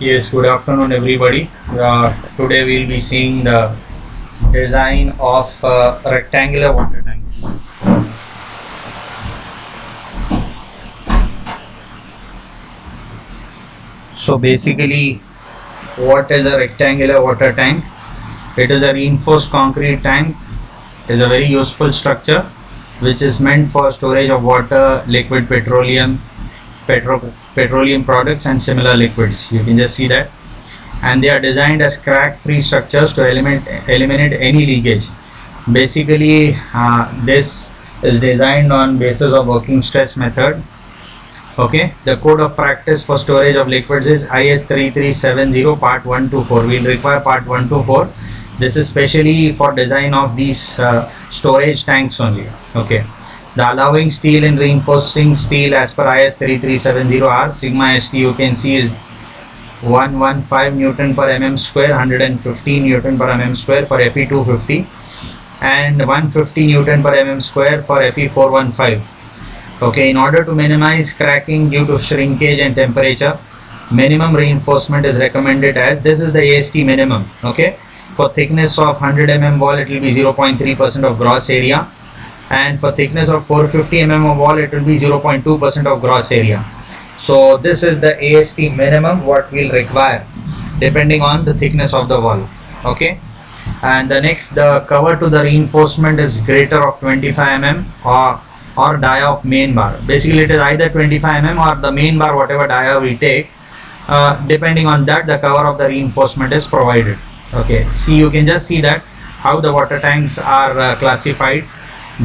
Yes, good afternoon, everybody. Today we'll be seeing the design of rectangular water tanks. So basically, what is a rectangular water tank? It is a reinforced concrete tank. It is a very useful structure which is meant for storage of water, liquid petroleum, petroleum products and similar liquids. You can just see that. And they are designed as crack-free structures to eliminate any leakage. Basically, this is designed on basis of working stress method. Okay, the code of practice for storage of liquids is IS 3370 part 1 to 4. We'll require part 1 to 4. This is specially for design of these storage tanks only. Okay, the allowing steel and reinforcing steel as per IS 3370 are sigma ST, you can see, is 115 Newton per mm square, 115 Newton per mm square for Fe250 and 150 Newton per mm square for Fe415. Okay, in order to minimize cracking due to shrinkage and temperature, minimum reinforcement is recommended as this is the AST minimum. Okay, for thickness of 100 mm wall it will be 0.3% of gross area, and for thickness of 450 mm of wall it will be 0.2% of gross area. So this is the AST minimum what we'll require depending on the thickness of the wall. Okay, and the next, the cover to the reinforcement is greater of 25 mm or dia of main bar. Basically it is either 25 mm or the main bar, whatever dia we take, depending on that the cover of the reinforcement is provided. Okay, see, you can just see that how the water tanks are classified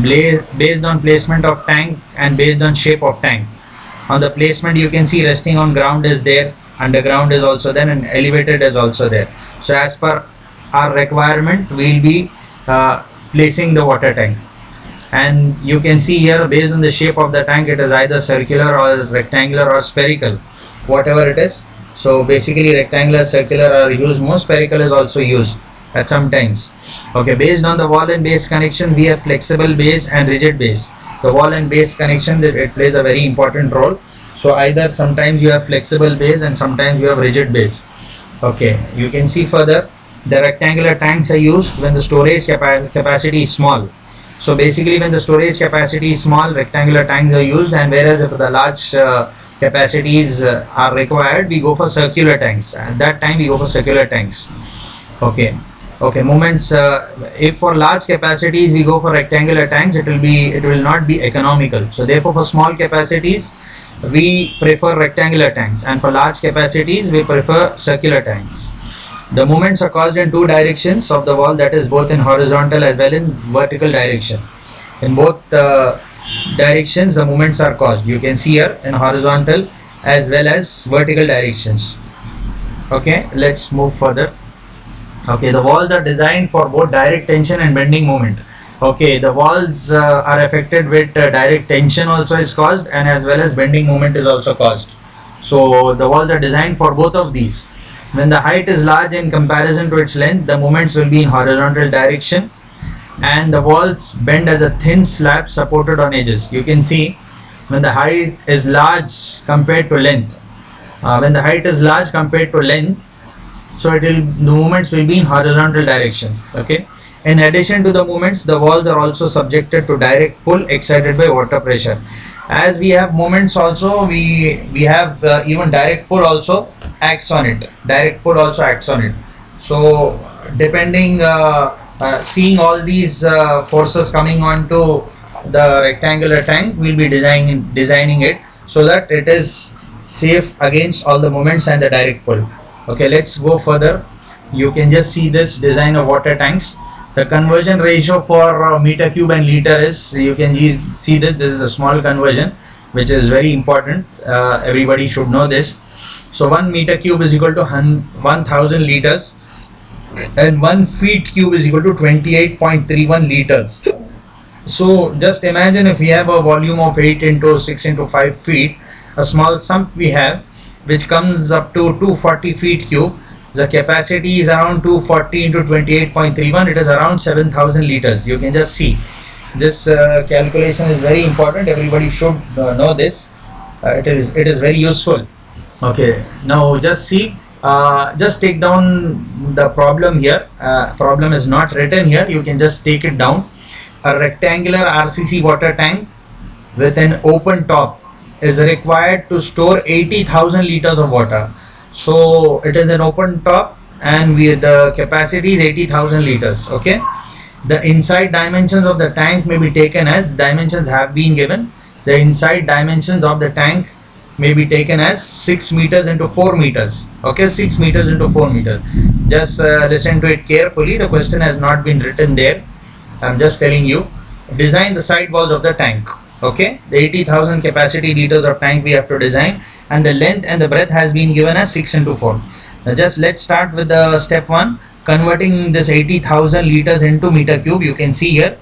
based on placement of tank and based on shape of tank. On the placement you can see resting on ground is there, underground is also there, and elevated is also there. So as per our requirement we will be placing the water tank. And you can see here, based on the shape of the tank, it is either circular or rectangular or spherical, whatever it is. So basically rectangular, circular are used, most spherical is also used at some times. Okay, based on the wall and base connection we have flexible base and rigid base. The wall and base connection, it plays a very important role. So either sometimes you have flexible base and sometimes you have rigid base. Okay, you can see further the rectangular tanks are used when the storage capacity is small. So basically when the storage capacity is small, rectangular tanks are used, and whereas if the large capacities are required, we go for circular tanks. At that time we go for circular tanks. Okay, moments, if for large capacities we go for rectangular tanks, it will not be economical. So therefore for small capacities we prefer rectangular tanks, and for large capacities we prefer circular tanks. The moments are caused in two directions of the wall, that is both in horizontal as well in vertical direction. In both directions the moments are caused. You can see here in horizontal as well as vertical directions. Okay, let's move further. Okay, the walls are designed for both direct tension and bending moment. Okay, the walls are affected with direct tension also is caused, and as well as bending moment is also caused. So the walls are designed for both of these. When the height is large in comparison to its length, the moments will be in horizontal direction, and the walls bend as a thin slab supported on edges. You can see when the height is large compared to length. So the movements will be in horizontal direction. Okay. In addition to the movements, the walls are also subjected to direct pull excited by water pressure. As we have moments also, we have even direct pull also acts on it. So depending, seeing all these forces coming onto the rectangular tank, we'll be designing it so that it is safe against all the moments and the direct pull. Okay, let's go further. You can just see this design of water tanks. The conversion ratio for meter cube and liter is, you can see this is a small conversion which is very important. Everybody should know this. So 1 meter cube is equal to 1000 liters, and 1 feet cube is equal to 28.31 liters. So just imagine if we have a volume of 8 into 6 into 5 feet, a small sump we have which comes up to 240 feet cube. The capacity is around 240 into 28.31, it is around 7000 liters. You can just see this calculation is very important. Everybody should know this. It is very useful. Okay, now just see just take down the problem here. Problem is not written here, you can just take it down. A rectangular RCC water tank with an open top is required to store 80,000 liters of water. So it is an open top and the capacity is 80,000 liters. Okay, the inside dimensions of the tank may be taken as, dimensions have been given. The inside dimensions of the tank may be taken as 6 meters into 4 meters. Okay, 6 meters into 4 meters. Just listen to it carefully. The question has not been written there. I'm just telling you. Design the side walls of the tank. Okay, the 80,000 capacity liters of tank we have to design, and the length and the breadth has been given as 6 into 4. Now just let's start with the step 1, converting this 80,000 liters into meter cube. You can see here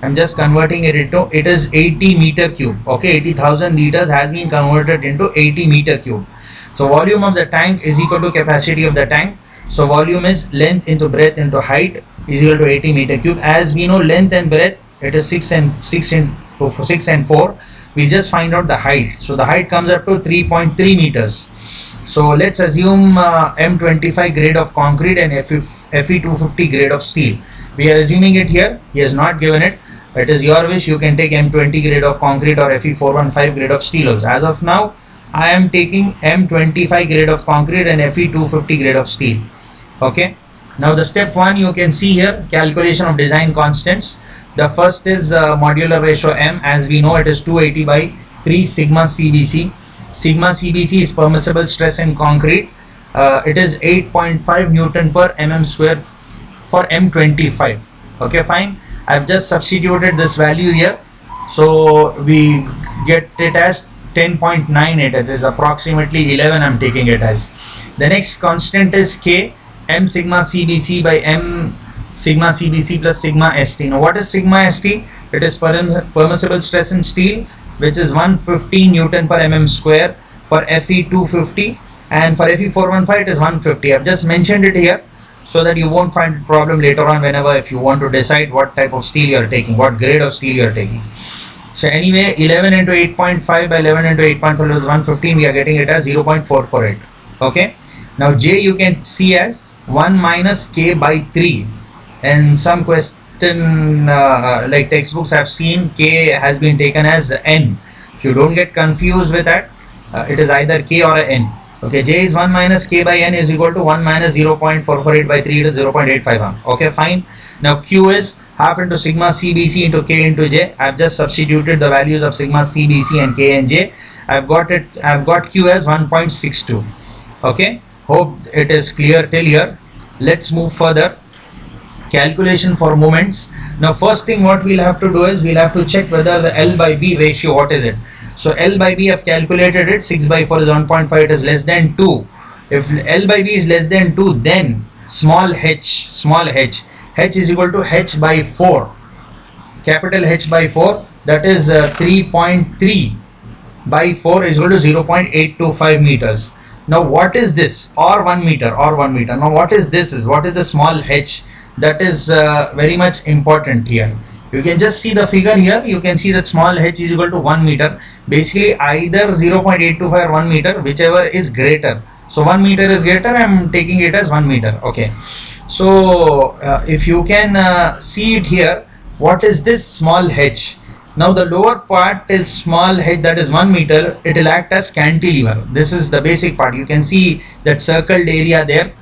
I'm just converting it into, it is 80 meter cube. Okay, 80,000 liters has been converted into 80 meter cube. So volume of the tank is equal to capacity of the tank. So volume is length into breadth into height is equal to 80 meter cube. As we know, length and breadth, it is 6 and 4. We just find out the height. So the height comes up to 3.3 meters. So let's assume M25 grade of concrete and Fe250 grade of steel. We are assuming it here. He has not given it. It is your wish. You can take M20 grade of concrete or Fe415 grade of steel also. As of now, I am taking M25 grade of concrete and Fe250 grade of steel. Okay. Now the step 1, you can see here, calculation of design constants. The first is modular ratio M. As we know, it is 280 by 3 sigma CBC. Sigma CBC is permissible stress in concrete. It is 8.5 Newton per mm square for M25. Okay, fine. I've just substituted this value here. So we get it as 10.98. It is approximately 11 I'm taking it as. The next constant is K. M sigma CBC by M sigma CBC plus sigma ST. Now what is sigma ST? It is permissible stress in steel, which is 115 Newton per mm square for Fe250, and for Fe415 it is 150. I've just mentioned it here so that you won't find a problem later on whenever if you want to decide what type of steel you are taking, what grade of steel you are taking. So anyway, 11 into 8.5 by 11 into 8.5 is 115. We are getting it as 0.448. Okay. Now J you can see as 1 minus K by 3. And some question like textbooks have seen K has been taken as N. If you don't get confused with that, it is either K or N. Okay, J is 1 minus K by N is equal to 1 minus 0.448 by 3, it is 0.851. Okay, fine. Now Q is half into sigma CBC into K into J. I've just substituted the values of sigma CBC and K and J. I've got Q as 1.62. Okay, hope it is clear till here. Let's move further. Calculation for moments. Now first thing what we'll have to do is we'll have to check whether the L by B ratio, what is it? So L by B, I've calculated it, 6 by 4 is 1.5, it is less than 2. If L by B is less than 2, then small h is equal to h by 4, capital H by 4, that is 3.3 by 4 is equal to 0.825 meters. Now what is this? Or 1 meter. Now what is this? What is the small h? That is very much important here. You can just see the figure here. You can see that small h is equal to 1 meter. Basically either 0.825 or 1 meter, whichever is greater. So 1 meter is greater, I am taking it as 1 meter. Okay. So if you can see it here, what is this small h? Now the lower part till small h, that is 1 meter, it will act as cantilever. This is the basic part. You can see that circled area there.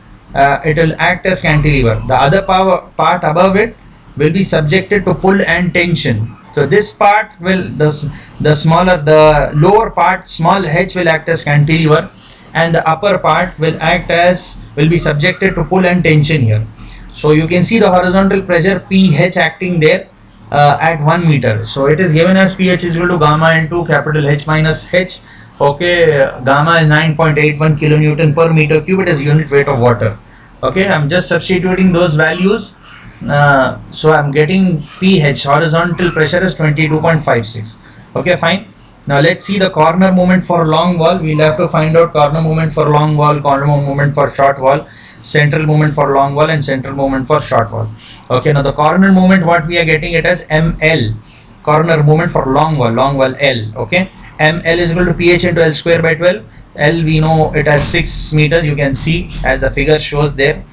It will act as cantilever. The other part above it will be subjected to pull and tension. So this part will, the lower part, small h, will act as cantilever, and the upper part will be subjected to pull and tension here. So you can see the horizontal pressure PH acting there at 1 meter. So it is given as PH is equal to gamma into capital H minus H. Okay, gamma is 9.81 kilonewton per meter cube. It is unit weight of water. Okay, I'm just substituting those values. So I'm getting PH, horizontal pressure, is 22.56. Okay, fine. Now let's see the corner moment for long wall. We'll have to find out corner moment for long wall, corner moment for short wall, central moment for long wall, and central moment for short wall. Okay, now the corner moment, what we are getting it as ML, corner moment for long wall L. Okay, ML is equal to PH into L square by 12. L we know it has 6 meters, you can see as the figure shows there.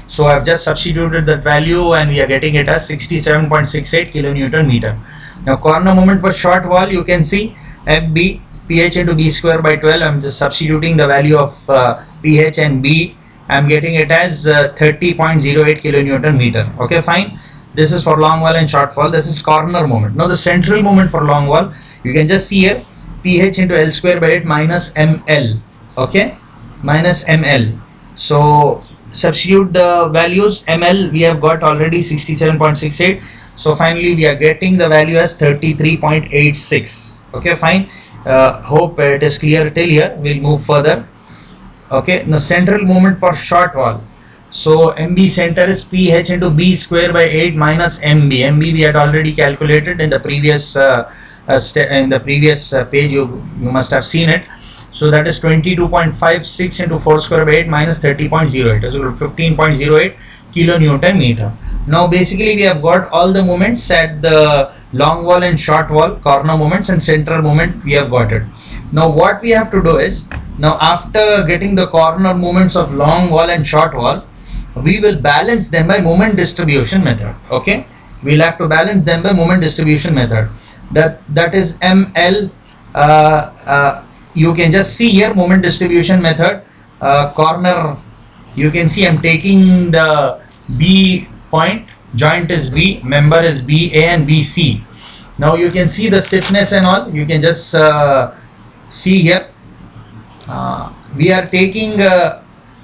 So I've just substituted that value and we are getting it as 67.68 kilonewton meter. Now corner moment for short wall, you can see FB pH into B square by 12. I'm just substituting the value of pH and B. I'm getting it as 30.08 kilonewton meter. Okay, fine. This is for long wall and short wall. This is corner moment. Now the central moment for long wall, you can just see here pH into L square by 8 minus ML. Okay, minus ML. So substitute the values. ML we have got already 67.68. So finally we are getting the value as 33.86. Okay, fine. Hope it is clear till here. We'll move further. Okay, now central moment for short wall. So MB center is pH into B square by 8 minus MB. MB we had already calculated in the previous page. You must have seen it. So that is 22.56 into 4 square by 8 minus 30.08. So 15.08 kilonewton meter. Now basically we have got all the moments at the long wall and short wall, corner moments and central moment we have got it. Now what we have to do is, now after getting the corner moments of long wall and short wall, we will balance them by moment distribution method. Okay, we'll have to balance them by moment distribution method. That is ML. You can just see here moment distribution method. Corner, you can see I'm taking the B point, joint is B, member is BA and BC. Now you can see the stiffness and all. You can just see here. We are taking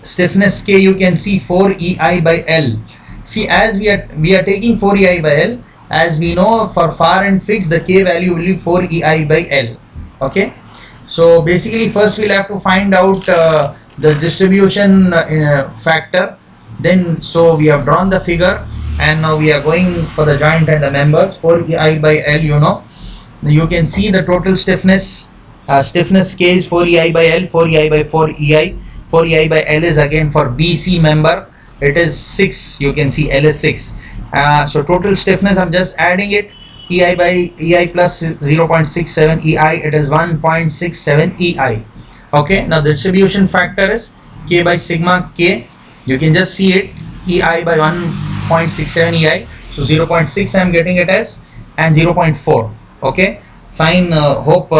stiffness K. You can see 4 EI by L. See, as we are taking 4 EI by L, as we know for far and fixed the K value will be 4 EI by L. Okay, so basically first we'll have to find out the distribution factor. Then so we have drawn the figure and now we are going for the joint and the members. 4 EI by L, you know, you can see the total stiffness. Stiffness K is 4 EI by L, 4 EI by 4 EI. 4 EI by L is again for BC member, it is 6. You can see L is 6. So total stiffness, I'm just adding it, EI by EI plus 0.67 EI, it is 1.67 EI. Okay, now the distribution factor is K by sigma K. You can just see it, EI by 1.67 EI. So 0.6 I'm getting it as, and 0.4. Okay, fine. Hope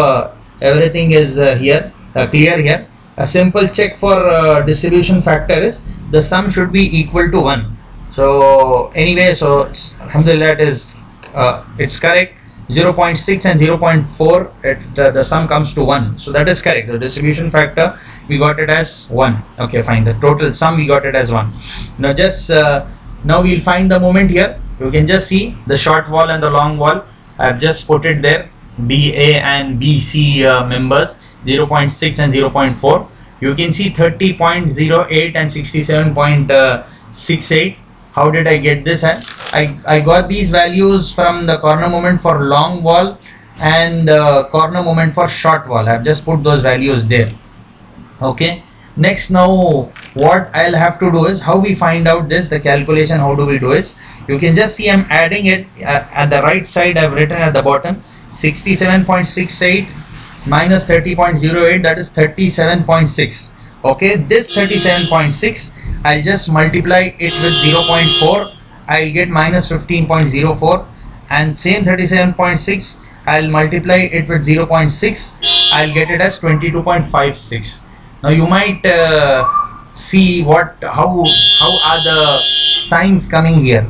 everything is here clear here. A simple check for distribution factor is the sum should be equal to 1. So anyway, so alhamdulillah it is it's correct. 0.6 and 0.4 the sum comes to 1. So that is correct. The distribution factor we got it as 1. Okay, fine. The total sum we got it as 1. Now just now we'll find the moment here. You can just see the short wall and the long wall. I have just put it there. BA and BC members 0.6 and 0.4. You can see 30.08 and 67.68. How did I get this? I got these values from the corner moment for long wall and corner moment for short wall. I have just put those values there. Okay. Next, now what I'll have to do is how we find out this, the calculation. How do we do is, you can just see I'm adding it at the right side. I've written at the bottom 67.68 minus 30.08, that is 37.6. Okay, this 37.6 I'll just multiply it with 0.4. I'll get minus 15.04, and same 37.6 I'll multiply it with 0.6. I'll get it as 22.56. Now you might see how are the signs coming here.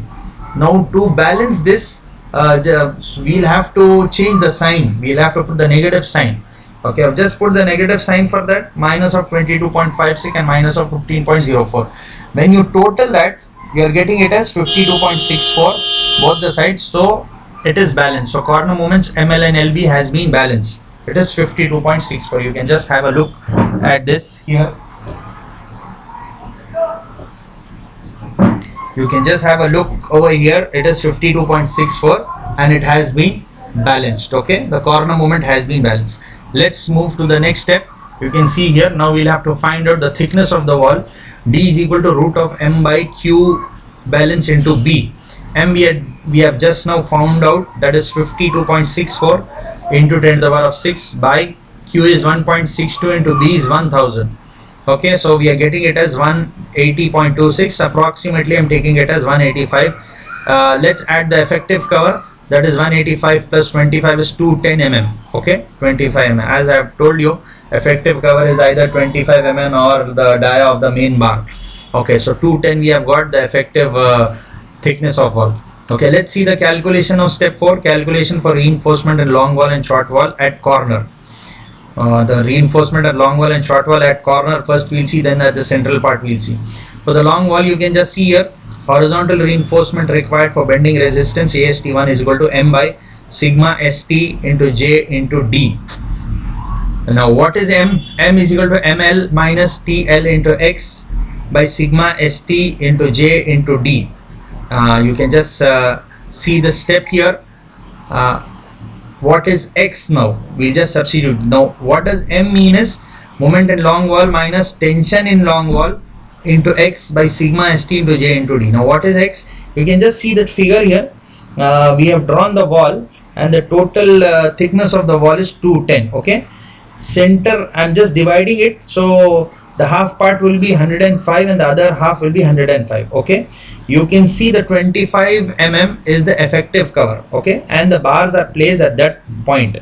Now to balance this, we'll have to change the sign. We'll have to put the negative sign. Okay, I've just put the negative sign for that, minus of 22.56 and minus of 15.04. When you total that, you are getting it as 52.64 both the sides. So it is balanced. So corner moments ML and LB has been balanced. It is 52.64. You can just have a look at this here. You can just have a look over here. It is 52.64 and it has been balanced. Okay, the corner moment has been balanced. Let's move to the next step. You can see here, now we'll have to find out the thickness of the wall. D is equal to root of M by Q balance into B. M we have just now found out, that is 52.64 into 10 to the power of 6 by Q is 1.62 into B is 1000. Okay, so we are getting it as 180.26. Approximately I'm taking it as 185. Let's add the effective cover. That is 185 plus 25 is 210 mm. Okay, 25 mm. As I have told you, effective cover is either 25 mm or the dia of the main bar. Okay, so 210 we have got the effective thickness of wall. Okay, let's see the calculation of step 4. Calculation for reinforcement in long wall and short wall at corner. The reinforcement at long wall and short wall at corner first we'll see, then at the central part we'll see. For the long wall, you can just see here, horizontal reinforcement required for bending resistance AST1 is equal to M by sigma ST into J into D. Now what is M? M is equal to ML minus TL into X by sigma ST into J into D. You can just see the step here. What is X now? We just substitute. Now what does M mean is moment in long wall minus tension in long wall into X by sigma ST into J into D. Now what is X? You can just see that figure here. We have drawn the wall and the total thickness of the wall is 210. Okay, center I'm just dividing it, so the half part will be 105 and the other half will be 105. Okay, you can see the 25 mm is the effective cover. Okay, and the bars are placed at that point.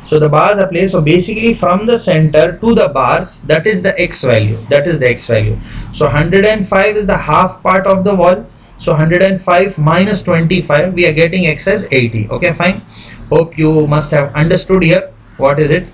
So the bars are placed, so basically from the center to the bars, that is the X value, that is the X value. So 105 is the half part of the wall, so 105 minus 25, we are getting X as 80. Okay, fine. Hope you must have understood here. What is it?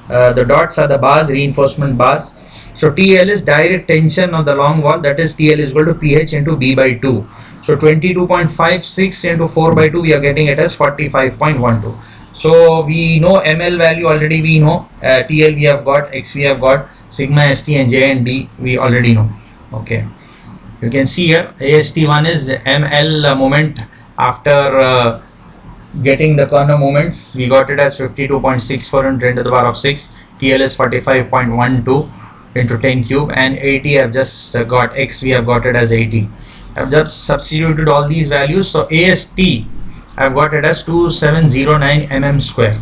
The dots are the bars, reinforcement bars. So TL is direct tension of the long wall, that is TL is equal to PH into B by 2. So 22.56 into 4 by 2, we are getting it as 45.12. So we know ML value already, we know TL we have got, X we have got, sigma ST and J and D we already know. Okay, you can see here AST1 is ML moment after getting the corner moments. We got it as 52.64 into 10 to the power of 6. TL is 45.12 into 10 cube, and 80 I've just got X, we have got it as 80. I've just substituted all these values. So AST I've got it as 2709 mm square.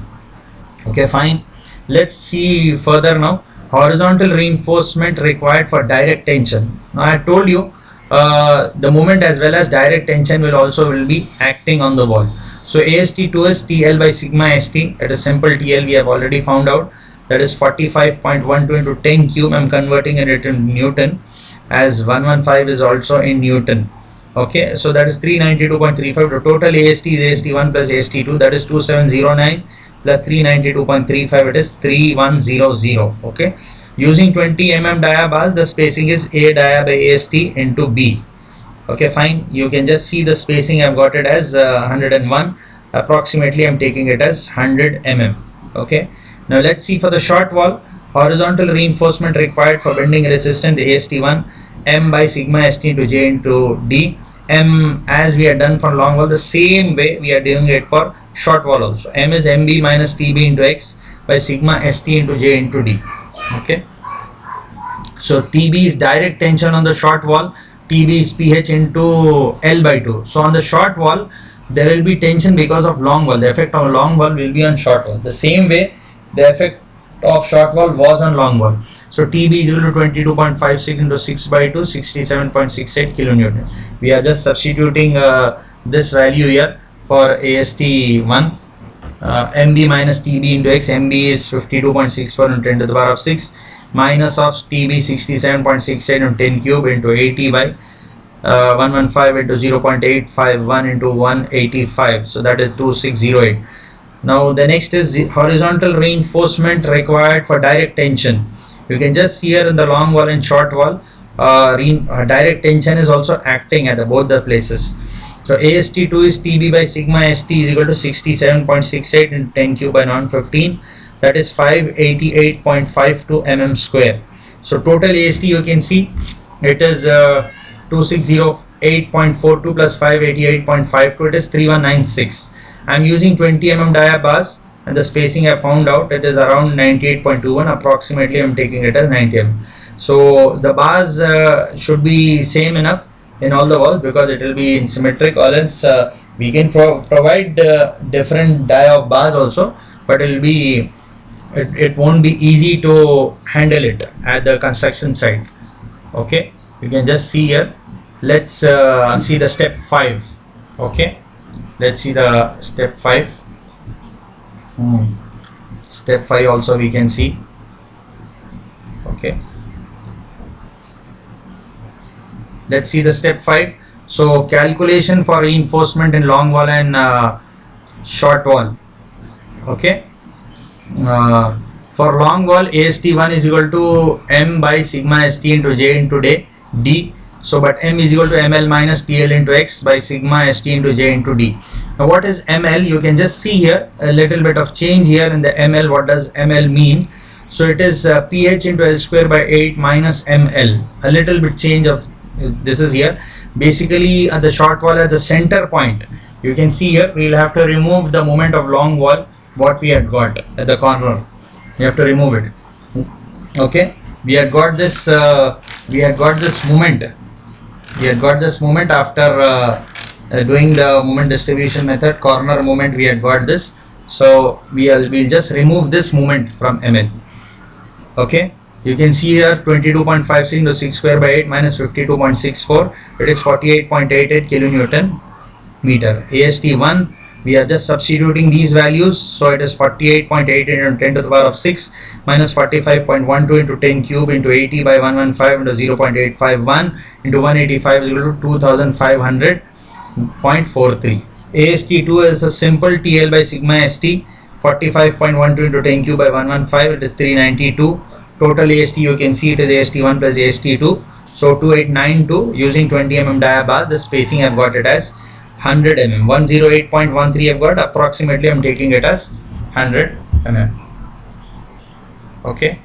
Okay, fine. Let's see further now. Horizontal reinforcement required for direct tension. Now I told you the moment as well as direct tension will be acting on the wall. So AST2 is TL by sigma ST. It is simple TL we have already found out. That is 45.12 into 10 cube. I'm converting it into Newton, as 115 is also in Newton. Okay, so that is 392.35. The total AST is AST1 plus AST2, that is 2709 plus 392.35, it is 3100. Okay, using 20 mm dia bars, the spacing is A dia by AST into B. Okay, fine. You can just see the spacing. I've got it as 101. Approximately I'm taking it as 100 mm. Okay, now let's see for the short wall. Horizontal reinforcement required for bending resistance AST1, M by sigma ST into J into D. M as we are done for long wall, the same way we are doing it for short wall also. M is MB minus TB into X by sigma ST into J into D. Okay, so TB is direct tension on the short wall, TB is PH into L by 2. So on the short wall there will be tension because of long wall. The effect of long wall will be on short wall. The same way the effect of short wall was on long wall. So TB is equal to 22.56 into 6 by 2, 67.68 kilonewton. We are just substituting this value here for AST1. MB minus TB into X. MB is 52.64 into 10 to the power of 6 minus of TB 67.68 into 10 cube into 80 by 115 into 0.851 into 185. So that is 2608. Now the next is horizontal reinforcement required for direct tension. You can just see here in the long wall and short wall, direct tension is also acting at both the places. So AST2 is TB by sigma ST is equal to 67.68 into 10 cube by 915. That is 588.52 mm square. So total AST you can see it is 2608.42 plus 588.52, it is 3196. I am using 20 mm dia bars and the spacing I found out it is around 98.21. Approximately I am taking it as 90 mm. So the bars should be same enough in all the walls because it will be in symmetric, or else we can provide different dia of bars also, but it will be it won't be easy to handle it at the construction site. Okay, you can just see here. Let's see the step 5. Okay, let's see the step 5. Step 5 also we can see. Okay, let's see the step 5. So calculation for reinforcement in long wall and short wall. Okay, for long wall, AST1 is equal to M by sigma ST into J into D. So but M is equal to ML minus TL into X by sigma ST into J into D. Now what is ML? You can just see here a little bit of change here in the ML. What does ML mean? So it is PH into L square by 8 minus ML. A little bit change of this is here. Basically at the short wall at the center point, you can see here we will have to remove the moment of long wall what we had got at the corner. You have to remove it. Okay, we had got this moment. We had got this moment after doing the moment distribution method, corner moment we had got this. So we'll just remove this moment from ML. Okay, you can see here 22.56 into 6 square by 8 minus 52.64. It is 48.88 kilonewton meter. AST1, we are just substituting these values. So it is 48.88 into 10 to the power of 6 minus 45.12 into 10 cube into 80 by 115 into 0.851 into 185 is equal to 2500.43. AST2 is a simple TL by sigma ST. 45.12 into 10 cube by 115, it is 392. Total AST, you can see it is AST1 plus AST2. So 2892 using 20 mm dia bar. The spacing I've got it as 100 mm. 108.13 I've got, approximately I'm taking it as 100 mm. Okay.